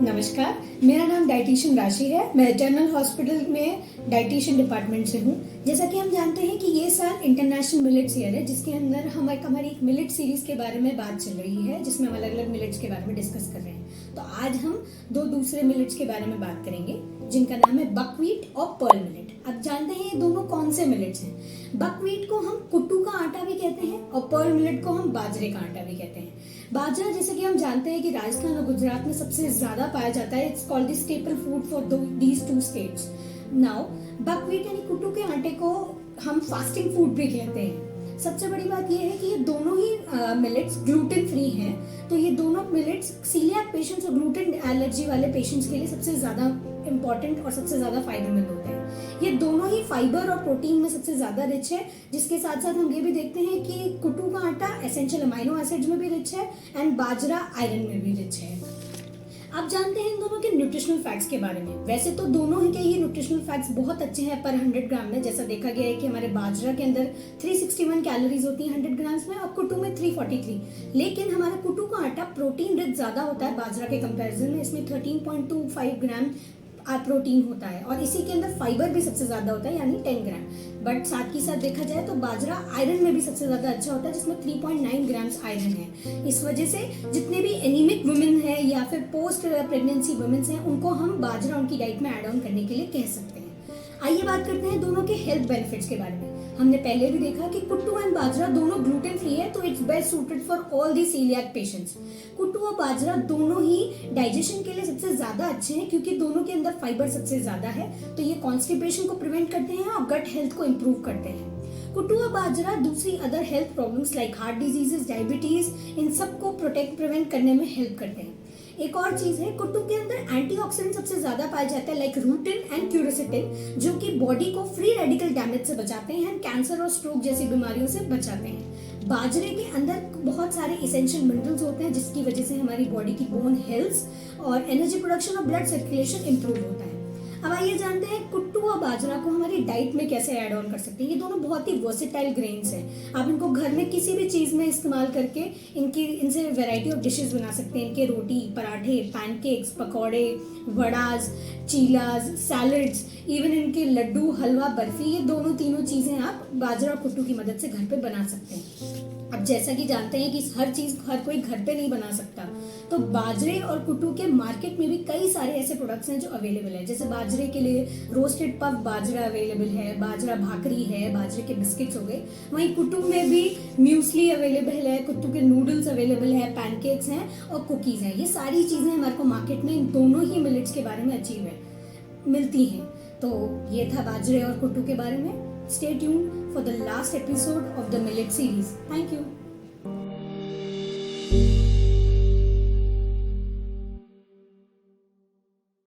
नमस्कार, मेरा नाम डाइटिशियन राशि है। मैं जनरल हॉस्पिटल में डाइटिशियन डिपार्टमेंट से हूँ। जैसा कि हम जानते हैं कि ये साल इंटरनेशनल मिलेट्स ईयर है, जिसके अंदर हमारी एक मिलेट सीरीज के बारे में बात चल रही है, जिसमें हम अलग अलग मिलेट्स के बारे में डिस्कस कर रहे हैं। तो आज हम दो दूसरे मिलेट्स के बारे में बात करेंगे, जिनका नाम है बकव्हीट और पर्ल मिलेट। अब जानते हैं ये दोनों कौन से मिलेट्स हैं। बकव्हीट को हम कुट्टू का आटा भी कहते हैं और पर्ल मिलेट को हम बाजरे का आटा भी कहते हैं। बाजरा, जैसे कि हम जानते हैं कि राजस्थान और गुजरात में सबसे ज्यादा पाया जाता है। It's called the staple food for these two states. Now buckwheat यानी कुट्टू के आटे को हम फास्टिंग फूड भी कहते हैं। सबसे बड़ी बात यह है कि ये दोनों ही मिलेट्स ग्लूटेन फ्री हैं। तो ये दोनों मिलेट्स सीलियाक पेशेंट्स और ग्लूटेन एलर्जी वाले पेशेंट्स के लिए सबसे ज्यादा इंपॉर्टेंट और सबसे ज्यादा फायदेमंद होते हैं। ये दोनों ही फाइबर और प्रोटीन में सबसे ज्यादा रिच है, जिसके साथ साथ हम ये भी देखते हैं कि कुट्टू का आटा एसेंशियल अमाइनो एसिड्स में भी रिच है एंड बाजरा आयरन में भी रिच है। अब जानते हैं इन दोनों के न्यूट्रिशनल फैक्ट्स के बारे में। वैसे तो दोनों ही के ही न्यूट्रिशनल फैक्ट्स बहुत अच्छे हैं पर 100 ग्राम में। जैसा देखा गया है कि हमारे बाजरा के अंदर 361 कैलोरीज होती हैं 100 ग्राम्स में और कुट्टू में 343। लेकिन हमारा कुट्टू का आटा प्रोटीन रिच ज्यादा होता है बाजरा के कंपैरिजन में। इसमें 13.25 ग्राम प्रोटीन होता है और इसी के अंदर फाइबर भी सबसे ज्यादा होता है यानी 10 ग्राम। बट साथ ही साथ देखा जाए तो बाजरा आयरन में भी सबसे ज्यादा अच्छा होता है, जिसमें 3.9 ग्राम्स आयरन है। इस वजह से जितने भी एनीमिक वुमेन है या फिर पोस्ट प्रेगनेंसी वुमेन्स हैं, उनको हम बाजरा उनकी डाइट में ऐड ऑन करने के लिए कह सकते हैं। आइए बात करते हैं दोनों के हेल्थ बेनिफिट्स के बारे में। हमने पहले भी देखा कि कुट्टू एंड बाजरा दोनों ग्लूटेन फ्री है, तो it's best suited for all the celiac patients. कुट्टू और बाजरा दोनों ही डाइजेशन के लिए सबसे ज्यादा अच्छे हैं, क्योंकि दोनों के अंदर फाइबर सबसे ज्यादा है। तो ये कॉन्स्टिपेशन को प्रिवेंट करते हैं और गट हेल्थ को इम्प्रूव करते हैं। कुट्टू और बाजरा दूसरी other health problems like heart diseases, diabetes, इन सब को प्रिवेंट करने में हेल्प करते हैं। एक और चीज है, कुट्टू के अंदर एंटीऑक्सीडेंट सबसे ज्यादा पाया जाता है लाइक रूटिन एंड क्यूरसेटिन, जो कि बॉडी को फ्री रेडिकल डैमेज से बचाते हैं, कैंसर और स्ट्रोक जैसी बीमारियों से बचाते हैं। बाजरे के अंदर बहुत सारे इसेंशियल मिनरल्स होते हैं, जिसकी वजह से हमारी बॉडी की बोन हेल्थ और एनर्जी प्रोडक्शन और ब्लड सर्कुलेशन इंप्रूव होता है। अब आइए जानते हैं कुट्टू और बाजरा को हमारी डाइट में कैसे ऐड ऑन कर सकते हैं। ये दोनों बहुत ही वर्सेटाइल ग्रेन्स हैं। आप इनको घर में किसी भी चीज में इस्तेमाल करके इनसे वैरायटी ऑफ डिशेस बना सकते हैं। इनके रोटी, पराठे, पैनकेक्स, पकौड़े, वड़ाज, चीलाज, सैलड्स, इवन इनके लड्डू, हलवा, बर्फी, ये दोनों तीनों चीजें आप बाजरा और कुट्टू की मदद से घर पे बना सकते हैं। अब जैसा कि जानते हैं कि हर चीज हर कोई घर पे नहीं बना सकता, तो बाजरे और कुट्टू के मार्केट में भी कई सारे ऐसे प्रोडक्ट्स हैं जो अवेलेबल है। जैसे बाजरे के लिए रोस्टेड पफ बाजरा अवेलेबल है, बाजरा भाकरी है, बाजरे के बिस्किट्स हो गए। वहीं कुट्टू में भी म्यूसली अवेलेबल है, कुट्टू के नूडल्स अवेलेबल है, पैनकेक्स हैं और कुकीज हैं। ये सारी चीजें हमारे को मार्केट में इन दोनों ही मिलेट्स के बारे में अचीव है मिलती हैं। तो ये था बाजरे और कुट्टू के बारे में। Stay tuned for the last episode of the Millet series. Thank you.